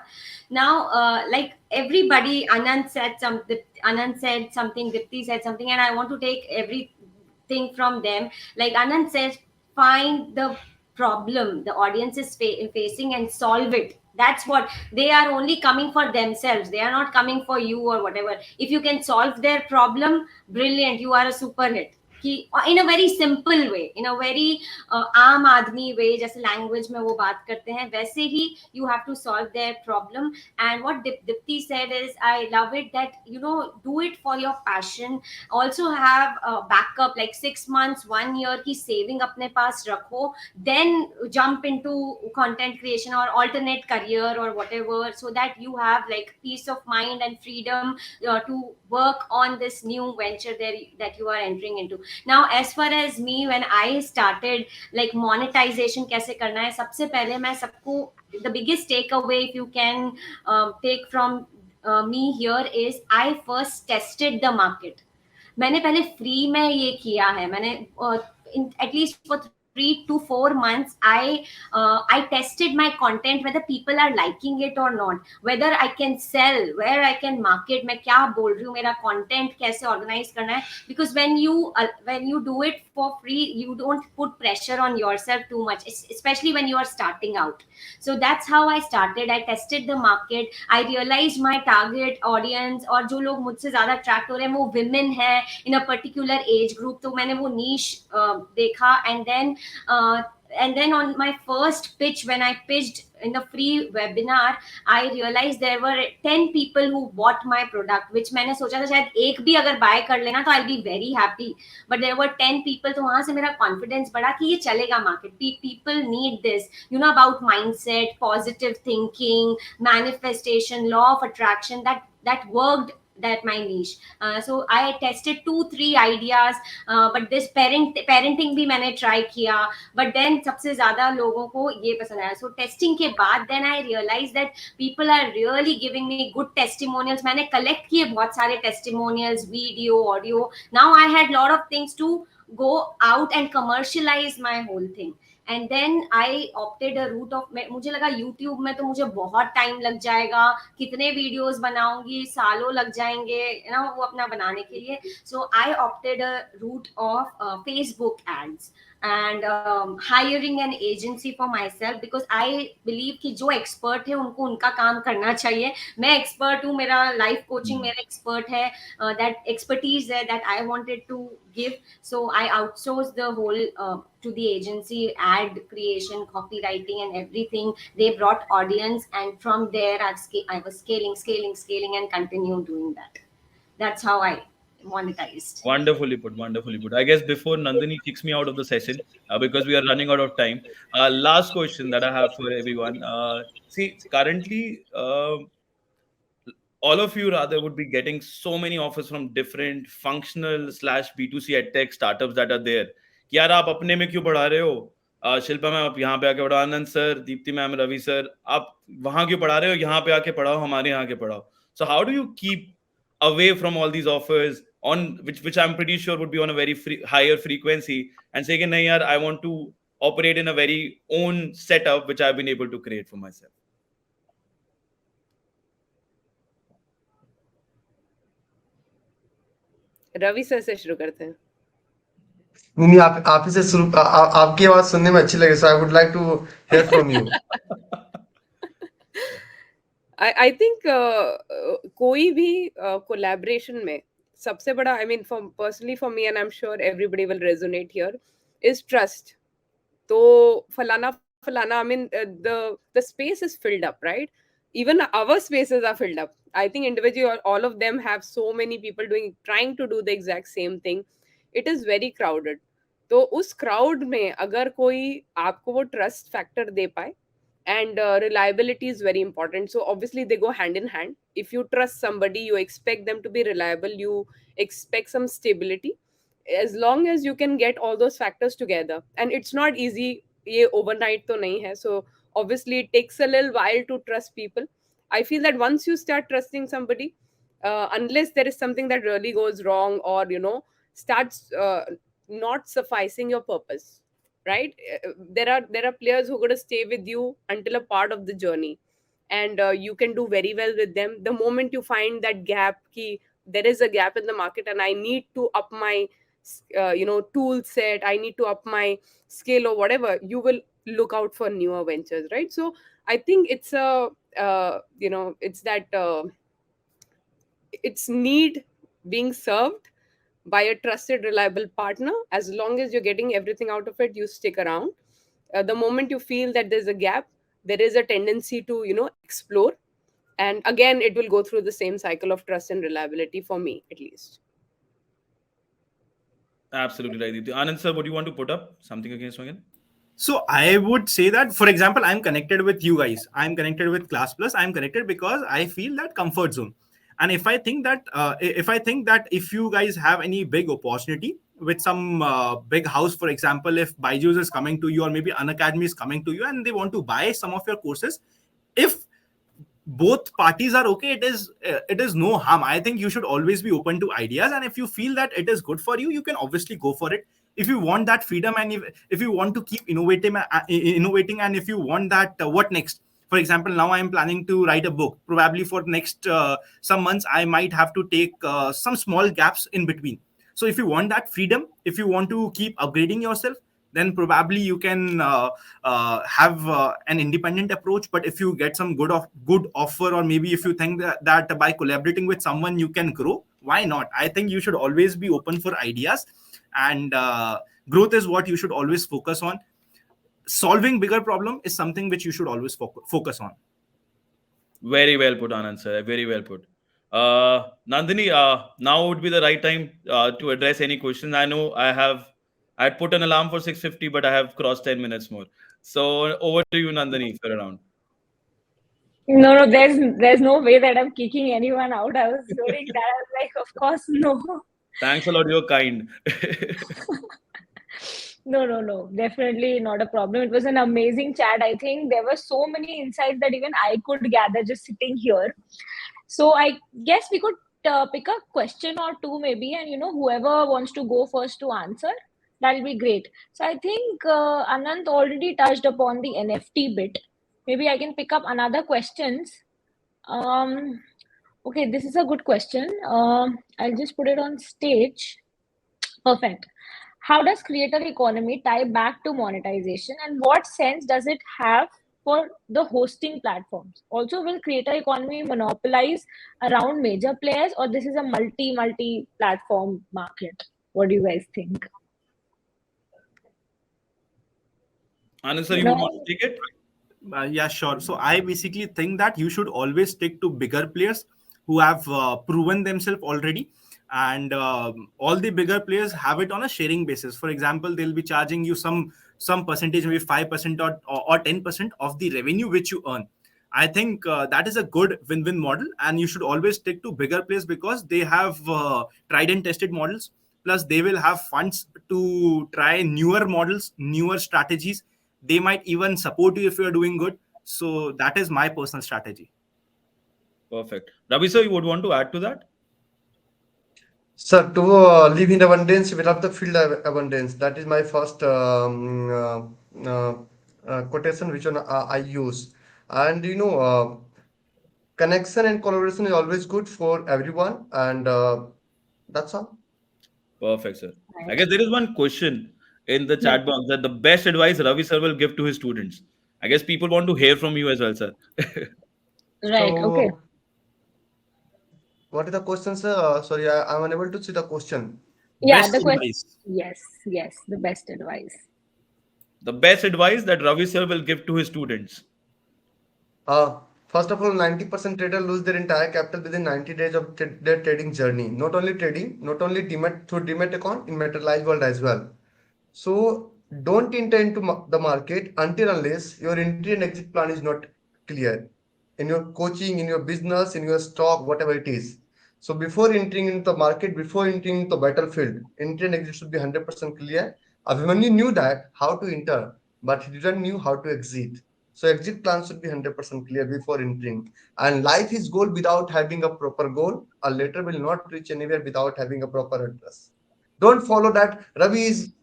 Now, like everybody, Anand said something. Anand said something. Dipti said something, and I want to take everything from them. Like Anand said, find the problem the audience is facing and solve it. That's what they are only coming for themselves. They are not coming for you or whatever. If you can solve their problem, brilliant. You are a super hit. कि in a very simple way, in a very आम आदमी वे जैसे language में वो बात करते हैं वैसे ही you have to solve their problem. And what Dipti said is I love it that do it for your passion. Also have a backup like 6 months 1 year की saving अपने पास रखो, then jump into content creation or alternate career or whatever, so that you have like peace of mind and freedom to work on this new venture that you are entering into. Now as far as me, when I started like monetization कैसे करना है, सबसे पहले मैं सबको the biggest takeaway if you can take from me here is I first tested the market. मैंने पहले free में ये किया है. मैंने at least for 3 to 4 months I tested my content whether people are liking it or not, whether I can sell, where I can market, मैं क्या बोल रही हूँ, मेरा content कैसे organize करना है. Because when you do it for free, you don't put pressure on yourself too much, especially when you are starting out. So that's how I started. I tested the market. I realized my target audience और जो लोग मुझसे ज़्यादा attract हो रहे हैं वो women है in a particular age group. तो मैंने वो niche देखा, and then on my first pitch, when I pitched in the free webinar, I realized there were 10 people who bought my product, which मैंने सोचा था शायद एक भी अगर buy कर लेना तो I'll be very happy. But there were 10 people, तो वहाँ से मेरा confidence बढ़ा कि ये चलेगा market. People need this, about mindset, positive thinking, manifestation, law of attraction. That worked. That my niche. So I tested 2-3 ideas, but this parenting भी मैंने try किया, but then सबसे ज़्यादा लोगों को ये पसंद आया. So testing के बाद then I realized that people are really giving me good testimonials. मैंने collect किए बहुत सारे testimonials, video, audio. Now I had lot of things to go out and commercialize my whole thing. And then I opted a route of, मुझे लगा YouTube में तो मुझे बहुत टाइम लग जाएगा, कितने वीडियोस बनाऊंगी, सालों लग जाएंगे वो अपना बनाने के लिए. So I opted a route of Facebook ads and hiring an agency for myself, because I believe कि जो expert है उनको उनका काम करना चाहिए. मैं expert हूँ, मेरा life coaching मेरा expert है, that expertise है that I wanted to give. So I outsourced the whole to the agency, ad creation, copywriting and everything. They brought audience, and from there I was scaling and continue doing that. That's how I monetized. Wonderfully put, wonderfully put. I guess before Nandini kicks me out of the session, because we are running out of time, last question that I have for everyone. See, currently, all of you rather would be getting so many offers from different functional slash B2C edtech startups that are there. कि यार आप अपने में क्यों पढ़ा रहे हो? Shilpa ma'am आप यहाँ पे आके पढ़ाओ, Anand sir, Deepti ma'am, Ravi sir, आप वहाँ क्यों पढ़ा रहे हो? यहाँ पे आके पढ़ाओ, हमारे यहाँ के पढ़ाओ. So how do you keep away from all these offers on which I'm pretty sure would be on a very higher frequency, and say, nahi yaar, I want to operate in a very own setup which I've been able to create for myself? Ravi sir से शुरू करते हैं. नहीं, आप ही से शुरू. आपकी आवाज सुनने में अच्छी लगे, so I would like to hear from you. I think कोई भी collaboration में सबसे बड़ा, I mean personally for me, and I'm sure everybody will resonate here, is trust. तो फलाना, I mean the space is filled up, right? Even our spaces are filled up. I think individually all of them have so many people trying to do the exact same thing. It is very crowded. तो उस crowd में अगर कोई आपको वो trust factor दे पाए, And reliability is very important. So obviously they go hand in hand. If you trust somebody, you expect them to be reliable, you expect some stability. As long as you can get all those factors together, and it's not easy, ye overnight to nahi hai. So obviously it takes a little while to trust people. I feel that once you start trusting somebody, unless there is something that really goes wrong, or starts not sufficing your purpose, right? There are players who are going to stay with you until a part of the journey, and you can do very well with them. The moment you find that gap, ki there is a gap in the market and I need to up my tool set, I need to up my skill or whatever, you will look out for newer ventures, right? So I think it's a it's that it's need being served by a trusted, reliable partner. As long as you're getting everything out of it, you stick around. The moment you feel that there's a gap, there is a tendency to explore, and again it will go through the same cycle of trust and reliability, for me at least. Absolutely right. Anand sir, what do you want to put up? Something against again? So I would say that, for example, I'm connected with you guys. I'm connected with Classplus. I'm connected because I feel that comfort zone. And if I think that if you guys have any big opportunity with some big house, for example, if Byju's is coming to you, or maybe Unacademy is coming to you and they want to buy some of your courses, if both parties are okay, it is no harm. I think you should always be open to ideas, and if you feel that it is good for you, you can obviously go for it. If you want that freedom, and if you want to keep innovating, and if you want that what next. For example, now I am planning to write a book. Probably for next some months I might have to take some small gaps in between. So if you want that freedom, if you want to keep upgrading yourself, then probably you can have an independent approach. But if you get some good offer, or maybe if you think that by collaborating with someone you can grow, why not? I think you should always be open for ideas, and growth is what you should always focus on. Solving bigger problem is something which you should always focus on. Very well put, Anand sir. Very well put. Nandini, now would be the right time to address any questions. I know I had put an alarm for 6:50, but I have crossed 10 minutes more. So over to you, Nandini, if you're around. No, there's no way that I'm kicking anyone out. I was doing that. I was like, of course, no. Thanks a lot. You're kind. No. Definitely not a problem. It was an amazing chat. I think there were so many insights that even I could gather just sitting here. So I guess we could pick a question or two maybe, and whoever wants to go first to answer, that'll be great. So I think Anant already touched upon the NFT bit. Maybe I can pick up another questions. Okay, this is a good question. I'll just put it on stage. Perfect. How does creator economy tie back to monetization, and what sense does it have for the hosting platforms? Also, will creator economy monopolize around major players, or this is a multi platform market? What do you guys think? Anand sir, you would want to take it? Yeah, sure. So I basically think that you should always stick to bigger players who have proven themselves already. And all the bigger players have it on a sharing basis. For example, they'll be charging you some percentage, maybe 5% or 10% of the revenue which you earn. I think that is a good win-win model, and you should always stick to bigger players because they have tried and tested models. Plus, they will have funds to try newer models, newer strategies. They might even support you if you are doing good. So that is my personal strategy. Perfect. Ravi sir, you would want to add to that? Sir, to live in abundance, you will have to feel abundance. That is my first quotation which one I use. And connection and collaboration is always good for everyone, and that's all. Perfect, sir. I Right. guess there is one question in the chat box that the best advice Ravi sir will give to his students. I guess people want to hear from you as well, sir. Right. Okay. So, what is the question, sir? Sorry, I'm unable to see the question. Yeah. Best The question. advice. Yes. The best advice. The best advice that Ravi sir will give to his students. First of all, 90% trader lose their entire capital within 90 days of their trading journey. Not only trading, not only through Demat account, in materialized world as well. So don't enter into the market until unless your entry and exit plan is not clear in your coaching, in your business, in your stock, whatever it is. So before entering into the market, before entering into the battlefield, entry and exit should be 100% clear. Abhimanyu knew that how to enter, but he didn't knew how to exit. So exit plan should be 100% clear before entering. And life is goal without having a proper goal. A letter will not reach anywhere without having a proper address. Don't follow that. Ravi is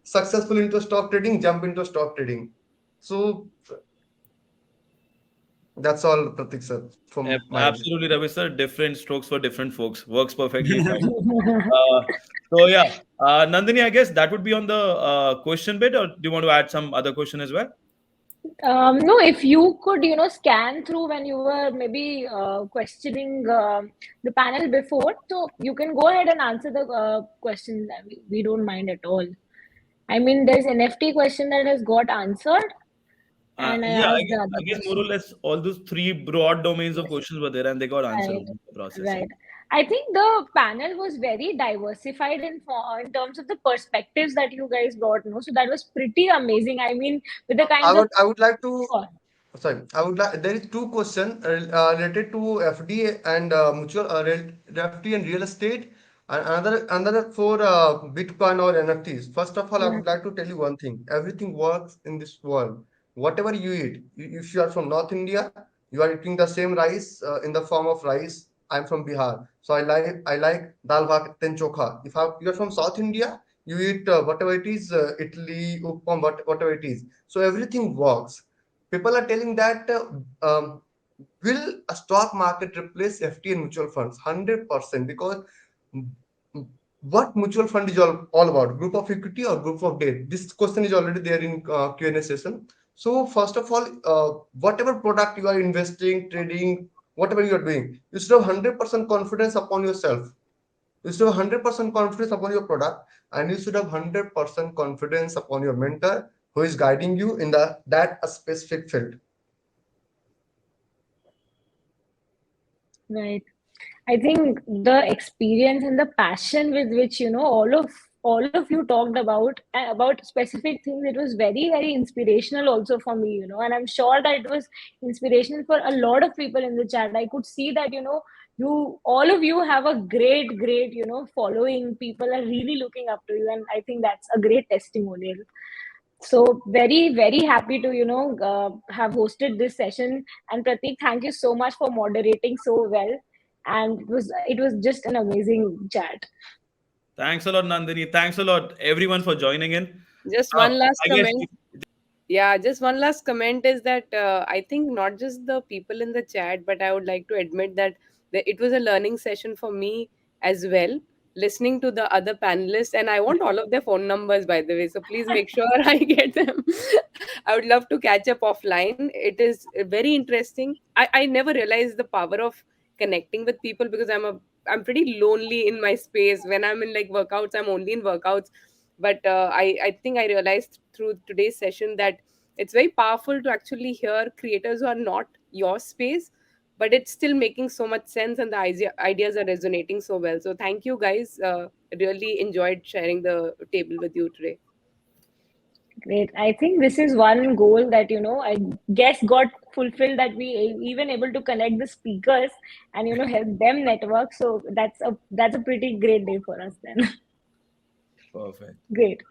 successful into stock trading, jump into stock trading. So that's all, Pratik sir, from my end. Absolutely, Ravi sir. Different strokes for different folks. Works perfectly fine. So yeah, Nandini, I guess that would be on the question bit, or do you want to add some other question as well? No, if you could, scan through when you were maybe questioning the panel before, so you can go ahead and answer the question. We don't mind at all. I mean, there's NFT question that has got answered, and I Yeah, asked the other I guess more or question. less all those three broad domains of questions were there, and they got answered Right, in the process. right. I think the panel was very diversified in terms of the perspectives that you guys brought, no? So that was pretty amazing. I mean, with the I kinds of would I would like to sure. Sorry, I would like. There is two questions related to FD and mutual FD and real estate, and another for Bitcoin or NFTs. First of all, I would like to tell you one thing. Everything works in this world. Whatever you eat, if you are from North India, you are eating the same rice in the form of rice. I'm from Bihar, so I like dal bhat and chokha. You are from South India, you eat whatever it is, Italy, uppam, whatever it is. So everything works. People are telling that will a stock market replace FT and mutual funds? 100%, because what mutual fund is all about? Group of equity or group of debt? This question is already there in Q&A session. So first of all, whatever product you are investing, trading, whatever you are doing, you should have 100% confidence upon yourself. You should have 100% confidence upon your product, and you should have 100% confidence upon your mentor who is guiding you in that a specific field. Right. I think the experience and the passion with which all of you talked about specific things, it was very very inspirational also for me, and I'm sure that it was inspirational for a lot of people in the chat. I could see that you all of you have a great following. People are really looking up to you, and I think that's a great testimonial. So very very happy to have hosted this session. And Prateek, thank you so much for moderating so well, and it was just an amazing chat. Thanks a lot, Nandini. Thanks a lot, everyone, for joining in. Just one last I guess comment. Yeah, just one last comment is that I think not just the people in the chat, but I would like to admit that it was a learning session for me as well, listening to the other panelists. And I want all of their phone numbers, by the way. So please make sure I get them. I would love to catch up offline. It is very interesting. I never realized the power of connecting with people because I'm pretty lonely in my space. When I'm in like workouts, I'm only in workouts. But I think I realized through today's session that it's very powerful to actually hear creators who are not your space, but it's still making so much sense and the ideas are resonating so well. So thank you guys. Really enjoyed sharing the table with you today. Great. I think this is one goal that I guess got fulfilled, that we even able to connect the speakers and help them network. So that's a pretty great day for us then. perfect. Great.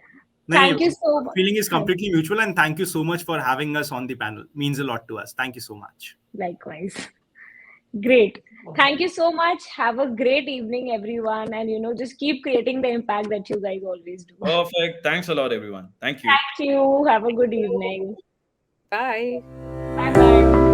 No, Thank you so much. feeling is completely mutual, and thank you so much for having us on the panel. Means a lot to us. Thank you so much. Likewise. Great. Thank you so much. Have a great evening, everyone. And, just keep creating the impact that you guys always do. Perfect. Thanks a lot, everyone. Thank you. Thank you. Have a good evening. Bye. Bye bye.